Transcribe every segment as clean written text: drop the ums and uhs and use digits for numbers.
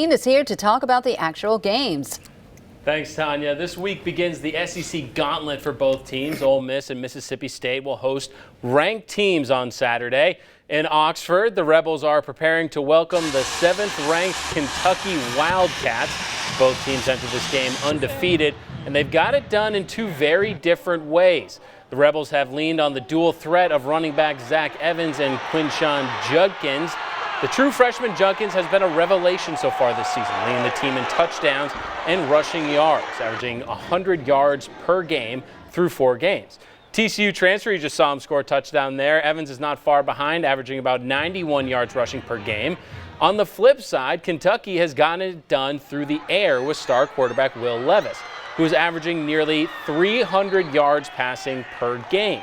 Is here to talk about the actual games. Thanks, Tanya. This week begins the SEC gauntlet for both teams. Ole Miss and Mississippi State will host ranked teams on Saturday. In Oxford, the Rebels are preparing to welcome the 7th-ranked Kentucky Wildcats. Both teams enter this game undefeated, and they've got it done in two very different ways. The Rebels have leaned on the dual threat of running back Zach Evans and Quinshon Judkins. The true freshman Judkins has been a revelation so far this season, leading the team in touchdowns and rushing yards, averaging 100 yards per game through 4 games. TCU transfer, you just saw him score a touchdown there. Evans is not far behind, averaging about 91 yards rushing per game. On the flip side, Kentucky has gotten it done through the air with star quarterback Will Levis, who is averaging nearly 300 yards passing per game.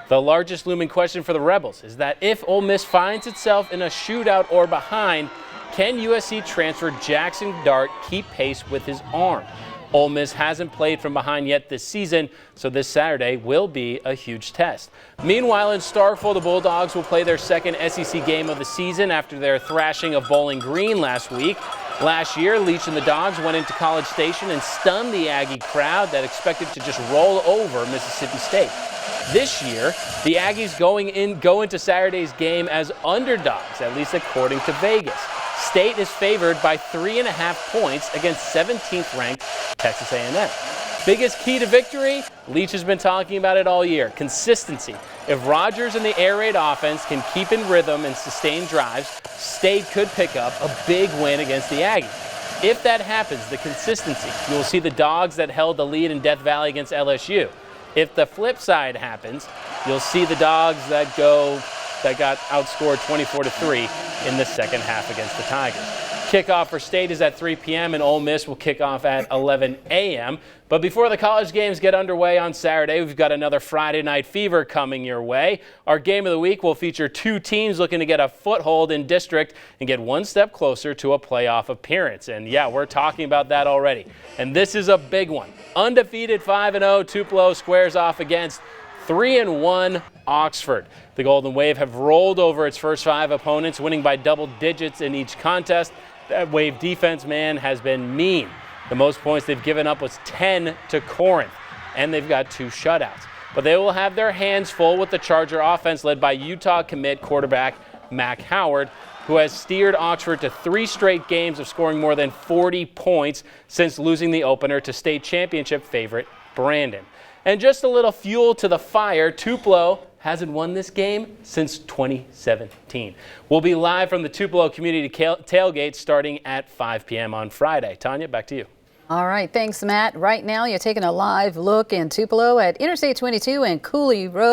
The largest looming question for the Rebels is that if Ole Miss finds itself in a shootout or behind, can USC transfer Jackson Dart keep pace with his arm? Ole Miss hasn't played from behind yet this season, so this Saturday will be a huge test. Meanwhile, in Starkville, the Bulldogs will play their second SEC game of the season after their thrashing of Bowling Green last week. Last year, Leach and the Dogs went into College Station and stunned the Aggie crowd that expected to just roll over Mississippi State. This year, the Aggies go into Saturday's game as underdogs, at least according to Vegas. State is favored by 3.5 points against 17th-ranked Texas A&M. Biggest key to victory? Leach has been talking about it all year. Consistency. If Rodgers and the air raid offense can keep in rhythm and sustain drives, State could pick up a big win against the Aggies. If that happens, the consistency, you will see the Dogs that held the lead in Death Valley against LSU. If the flip side happens, you'll see the Dogs that got outscored 24-3 in the second half against the Tigers. Kickoff for State is at 3 p.m. and Ole Miss will kick off at 11 a.m. But before the college games get underway on Saturday, we've got another Friday Night Fever coming your way. Our game of the week will feature 2 teams looking to get a foothold in district and get one step closer to a playoff appearance. And yeah, we're talking about that already. And this is a big one. Undefeated 5-0 Tupelo squares off against 3-1 Oxford. The Golden Wave have rolled over its first 5 opponents, winning by double digits in each contest. That Wave defense, man, has been mean. The most points they've given up was 10 to Corinth, and they've got 2 shutouts. But they will have their hands full with the Charger offense led by Utah commit quarterback Mac Howard, who has steered Oxford to 3 straight games of scoring more than 40 points since losing the opener to state championship favorite Brandon. And just a little fuel to the fire, Tupelo hasn't won this game since 2017. We'll be live from the Tupelo Community Tailgate starting at 5 p.m. on Friday. Tanya, back to you. All right, thanks, Matt. Right now, you're taking a live look in Tupelo at Interstate 22 and Cooley Road.